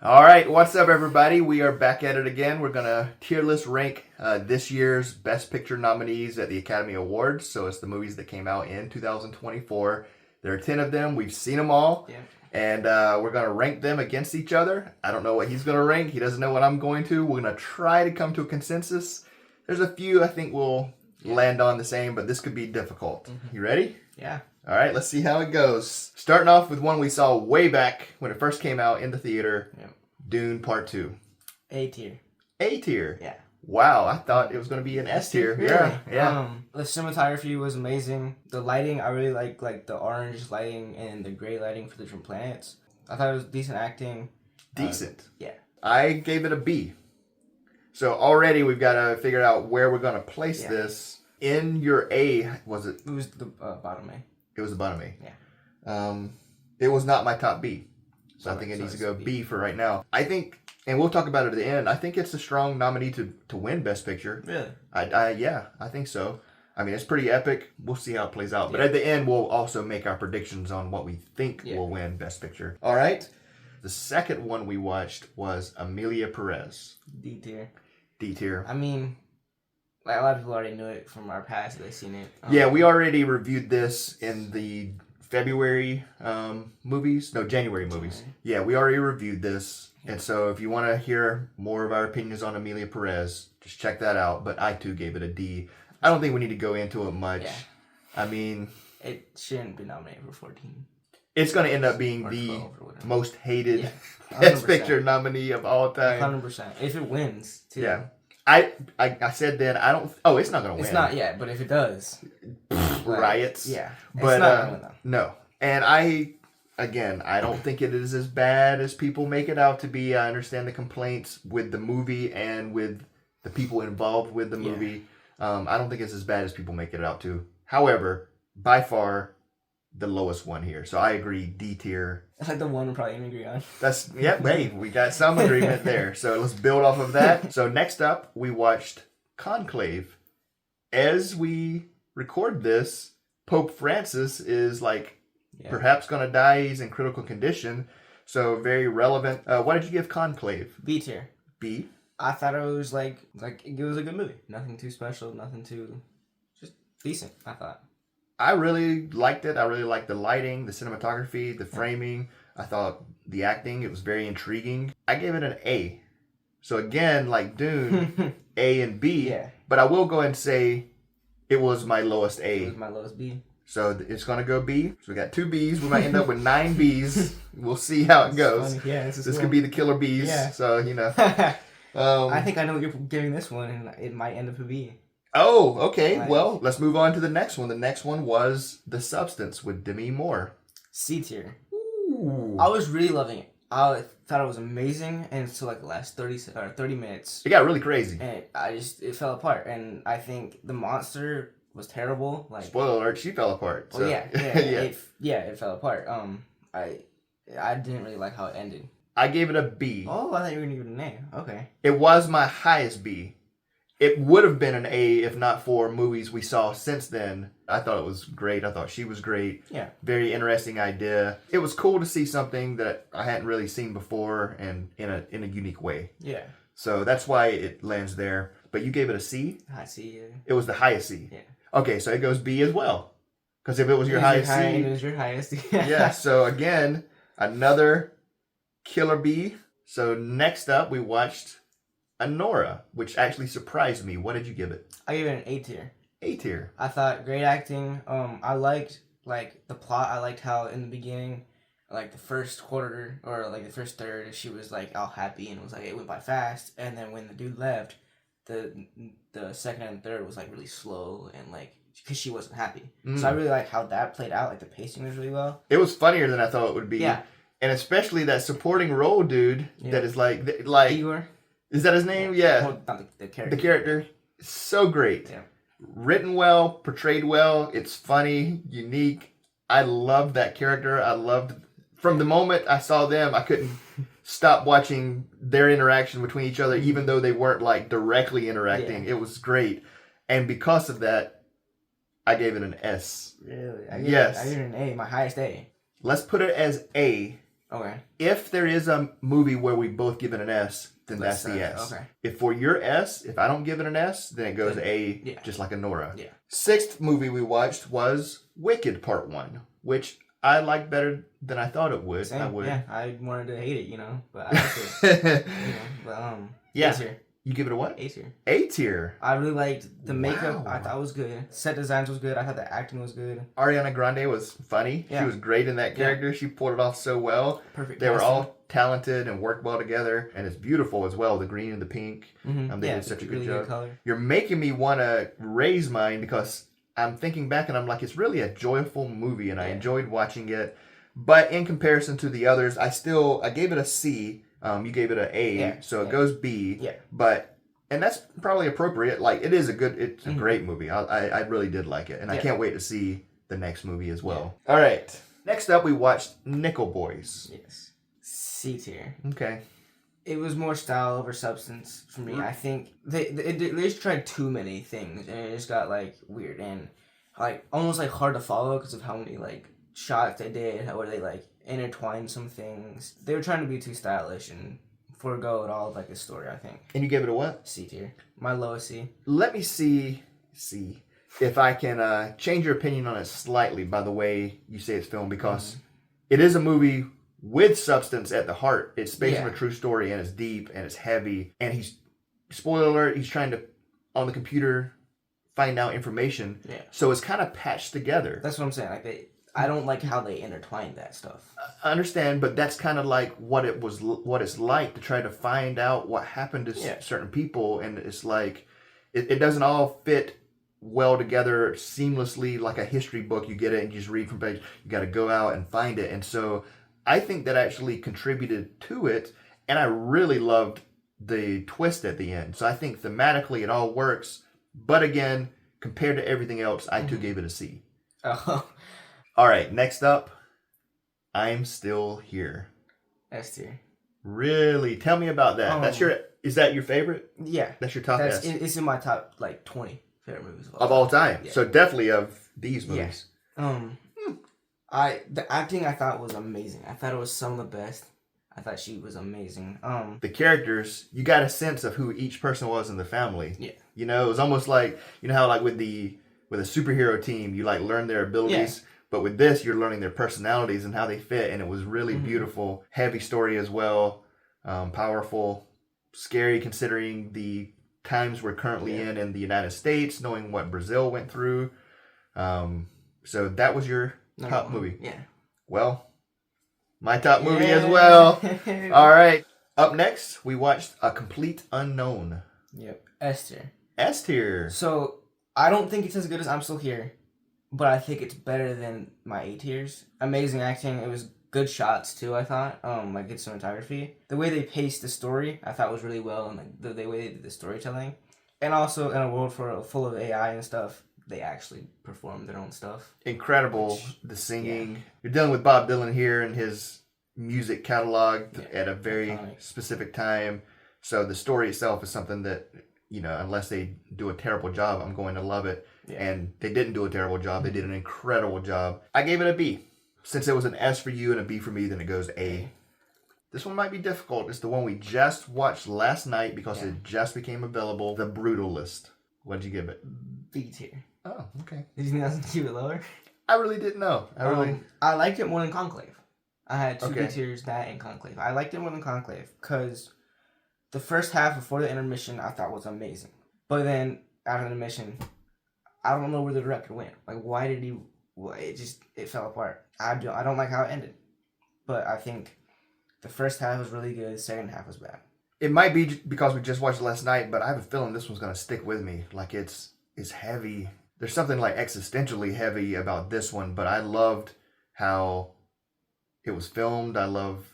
All right, what's up, everybody? We are back at it again. We're gonna tier list rank this year's Best Picture nominees at the Academy Awards. So it's the movies that came out in 2024. There are 10 of them. We've seen them all, and we're gonna rank them against each other. I don't know what he's gonna rank. He doesn't know what I'm going to. We're gonna try to come to a consensus. There's a few I think we'll land on the same, but this could be difficult. You ready? Yeah. All right, let's see how it goes. Starting off with one we saw way back when it first came out in the theater. Dune Part 2. A tier. A tier? Yeah. Wow, I thought it was going to be an S tier. Really? Yeah. The cinematography was amazing. The lighting, I really like the orange lighting and the gray lighting for the different planets. I thought it was decent acting. Decent. Yeah. I gave it a B. So already we've got to figure out where we're going to place this. In your A, was it? It was the bottom A. It was the bottom A. Yeah. It was not my top B. So I think it needs to go B for right now. I think, and we'll talk about it at the end, I think it's a strong nominee to win Best Picture. Really? I think so. I mean, it's pretty epic. We'll see how it plays out. But at the end, we'll also make our predictions on what we think will win Best Picture. All right. The second one we watched was Emilia Pérez. D tier. D tier. I mean, like a lot of people already knew it from our past. They've seen it. Yeah, we already reviewed this in the January movies. Yeah, we already reviewed this. And so if you want to hear more of our opinions on Emilia Pérez, just check that out. But I too gave it a D. I don't think we need to go into it much. Yeah. I mean, it shouldn't be nominated for 14. It's going to end up being the most hated Best Picture nominee of all time. 100%. If it wins, too. Yeah. I said then I don't. Oh, it's not going to win. It's not yet, but if it does, riots. Yeah, but it's not going to win, no. And I don't think it is as bad as people make it out to be. I understand the complaints with the movie and with the people involved with the movie. I don't think it's as bad as people make it out to. However, by far the lowest one here. So I agree, D tier. That's like the one we're probably going to agree on. Hey, we got some agreement there. So let's build off of that. So next up, we watched Conclave. As we record this, Pope Francis is perhaps going to die. He's in critical condition. So very relevant. What did you give Conclave? B tier. B? I thought it was like it was a good movie. Nothing too special, nothing too, just decent, I thought. I really liked it. I really liked the lighting, the cinematography, the framing. I thought the acting, it was very intriguing. I gave it an A. So again, like Dune, A and B. Yeah. But I will go ahead and say it was my lowest A. It was my lowest B. So it's going to go B. So we got 2 Bs. We might end up with 9 Bs. We'll see how it goes. Funny. Yeah, this could be the killer Bs. Yeah. So, I think I know what you're giving this one, and it might end up a B. Oh, okay. Nice. Well, let's move on to the next one. The next one was The Substance with Demi Moore. C tier. Ooh. I was really loving it. I thought it was amazing, and until the last 30 minutes. It got really crazy. And it fell apart, and I think the monster was terrible. Spoiler alert, she fell apart. So. Oh, it fell apart. I didn't really like how it ended. I gave it a B. Oh, I thought you were going to give it an A. Okay. It was my highest B. It would have been an A if not for movies we saw since then. I thought it was great. I thought she was great. Yeah. Very interesting idea. It was cool to see something that I hadn't really seen before and in a unique way. Yeah. So that's why it lands there. But you gave it a C? High C, yeah. It was the highest C. Yeah. Okay, so it goes B as well. Because if it was your highest C... It was your highest. Yeah, so again, another killer B. So next up, we watched Anora, which actually surprised me. What did you give it? I gave it an A tier. A tier. I thought great acting. I liked the plot. I liked how in the beginning, the first quarter or the first third, she was all happy and it was it went by fast. And then when the dude left, the second and third was really slow and because she wasn't happy. So I really liked how that played out. The pacing was really well. It was funnier than I thought it would be. Yeah. And especially that supporting role dude that is Igor. Is that his name? Yeah. Well, not the character. The character. So great. Yeah. Written well, portrayed well. It's funny, unique. I loved that character. From the moment I saw them, I couldn't stop watching their interaction between each other, even though they weren't directly interacting. Yeah. It was great. And because of that, I gave it an S. Really? I gave it an A, my highest A. Let's put it as A. Okay. If there is a movie where we both give it an S, then that's the S. Okay. If for your S, if I don't give it an S, then it goes A, yeah. just like Anora. Yeah. Sixth movie we watched was Wicked Part 1, which I liked better than I thought it would. Same. I would. Yeah, I wanted to hate it, but I liked it. Yeah. A tier. You give it a what? A tier. A tier. I really liked the makeup. Wow. I thought it was good. Set designs was good. I thought the acting was good. Ariana Grande was funny. Yeah. She was great in that character. She pulled it off so well. Perfect. They were casting. all talented and worked well together, and it's beautiful as well. The green and the pink. They did such a really good job. Good color. You're making me want to raise mine because I'm thinking back and I'm like, it's really a joyful movie, and I enjoyed watching it. But in comparison to the others, I gave it a C. You gave it an A, so it goes B. Yeah. And that's probably appropriate. Like, it's a great movie. I really did like it, and I can't wait to see the next movie as well. All right. Next up, we watched Nickel Boys. Yes. C tier. Okay. It was more style over substance for me. I think they just tried too many things, and it just got like weird and like almost like hard to follow because of how many like shots they did, where they like intertwined some things. They were trying to be too stylish and forego it all of like the story, I think. And you gave it a what? C tier. My lowest C. Let me see if I can change your opinion on it slightly by the way you say it's filmed, because it is a movie with substance at the heart. It's based on a true story, and it's deep and it's heavy. And spoiler alert, he's trying to, on the computer, find out information. Yeah. So it's kind of patched together. That's what I'm saying. Like I don't like how they intertwined that stuff. I understand, but that's kind of like what it's like to try to find out what happened to certain people, and it's like it doesn't all fit well together seamlessly like a history book. You get it and you just read from page. You got to go out and find it, and so I think that actually contributed to it, and I really loved the twist at the end. So I think thematically it all works, but again, compared to everything else, I too gave it a C. Oh. All right, next up, I'm Still Here. S tier. Really? Tell me about that. Is that your favorite? Yeah. That's your top S? It's in my top like 20 favorite movies of all time. Yeah. So definitely of these movies. Yeah. The acting I thought was amazing. I thought it was some of the best. I thought she was amazing. The characters, you got a sense of who each person was in the family. Yeah. You know, it was almost like, you know how like with a superhero team, you like learn their abilities. Yeah. But with this, you're learning their personalities and how they fit, and it was really beautiful. Heavy story as well, powerful, scary considering the times we're currently in the United States, knowing what Brazil went through. So that was your top movie. Yeah. Well, my top movie as well. All right. Up next, we watched A Complete Unknown. Yep. S tier. S tier. So I don't think it's as good as I'm Still Here, but I think it's better than my A tiers. Amazing acting. It was good shots too, I thought. Like good cinematography. The way they paced the story, I thought was really well, and like the way they did the storytelling. And also in a world full of AI and stuff, they actually performed their own stuff. Incredible. The singing. You're dealing with Bob Dylan here and his music catalog at a very specific time. So the story itself is something that, you know, unless they do a terrible job, I'm going to love it. Yeah. And they didn't do a terrible job. They did an incredible job. I gave it a B. Since it was an S for you and a B for me, then it goes A. This one might be difficult. It's the one we just watched last night because it just became available. The Brutalist. What'd you give it? B tier. Oh, okay. Did you think I was going to keep it lower? I really didn't know. I liked it more than Conclave. I had two B tiers, that and Conclave. I liked it more than Conclave because the first half before the intermission I thought was amazing. But then after the intermission, I don't know where the director went. Like, why did he... Well, it fell apart. I don't like how it ended. But I think the first half was really good. The second half was bad. It might be because we just watched it last night, but I have a feeling this one's going to stick with me. Like, it's heavy. There's something like existentially heavy about this one, but I loved how it was filmed. I love,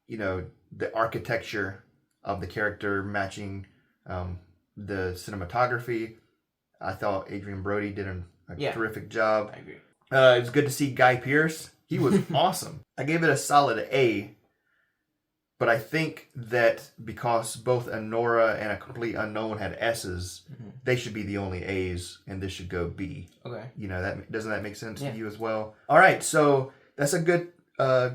you know, the architecture of the character matching the cinematography. I thought Adrian Brody did a terrific job. I agree. It was good to see Guy Pearce. He was awesome. I gave it a solid A, but I think that because both Anora and A Complete Unknown had S's, they should be the only A's, and this should go B. Okay. You know, doesn't that make sense to you as well? All right, so that's a good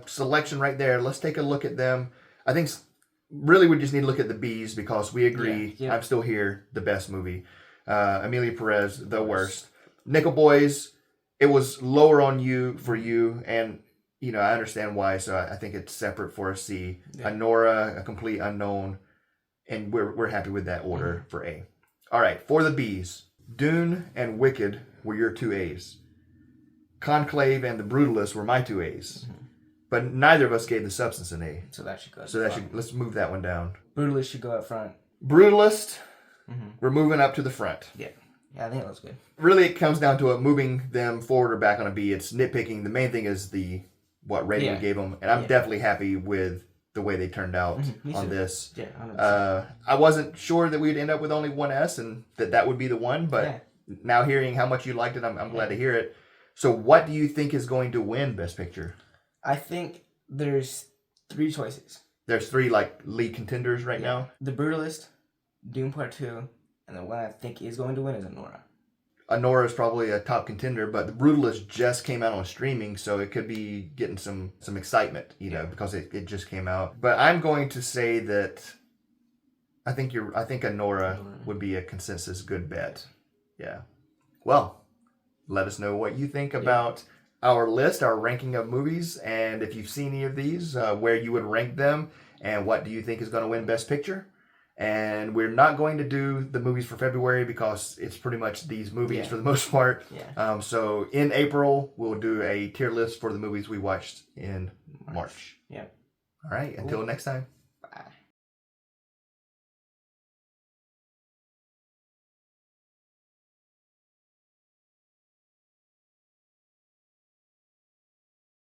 selection right there. Let's take a look at them. I think really we just need to look at the B's because we agree. Yeah. I'm Still Here, the best movie. Emilia Pérez, the worst. Nickel Boys, it was lower on you for you, and I understand why. So I think it's separate for a C. Yeah. Anora, a complete unknown, and we're happy with that order for A. All right, for the B's, Dune and Wicked were your 2 A's. Conclave and The Brutalist were my 2 A's. But neither of us gave The Substance an A. So that should go. Let's move that one down. Brutalist should go up front. Brutalist, we're moving up to the front. Yeah, I think that was good. Really, it comes down to moving them forward or back on a B. It's nitpicking. The main thing is what rating we gave them, and I'm definitely happy with the way they turned out on this. Yeah, 100%. I wasn't sure that we'd end up with only one S and that would be the one, but now hearing how much you liked it, I'm glad to hear it. So what do you think is going to win Best Picture? I think there's 3 choices. There's 3 lead contenders right now. The Brutalist, Dune Part 2, and the one I think is going to win is Anora. Anora is probably a top contender, but The Brutalist just came out on streaming, so it could be getting some excitement, because it just came out. But I'm going to say that I think Anora would be a consensus good bet. Yeah. Well, let us know what you think about our list, our ranking of movies, and if you've seen any of these, where you would rank them, and what do you think is going to win Best Picture. And we're not going to do the movies for February because it's pretty much these movies for the most part. Yeah. So in April, we'll do a tier list for the movies we watched in March. Yeah. All right. Until next time.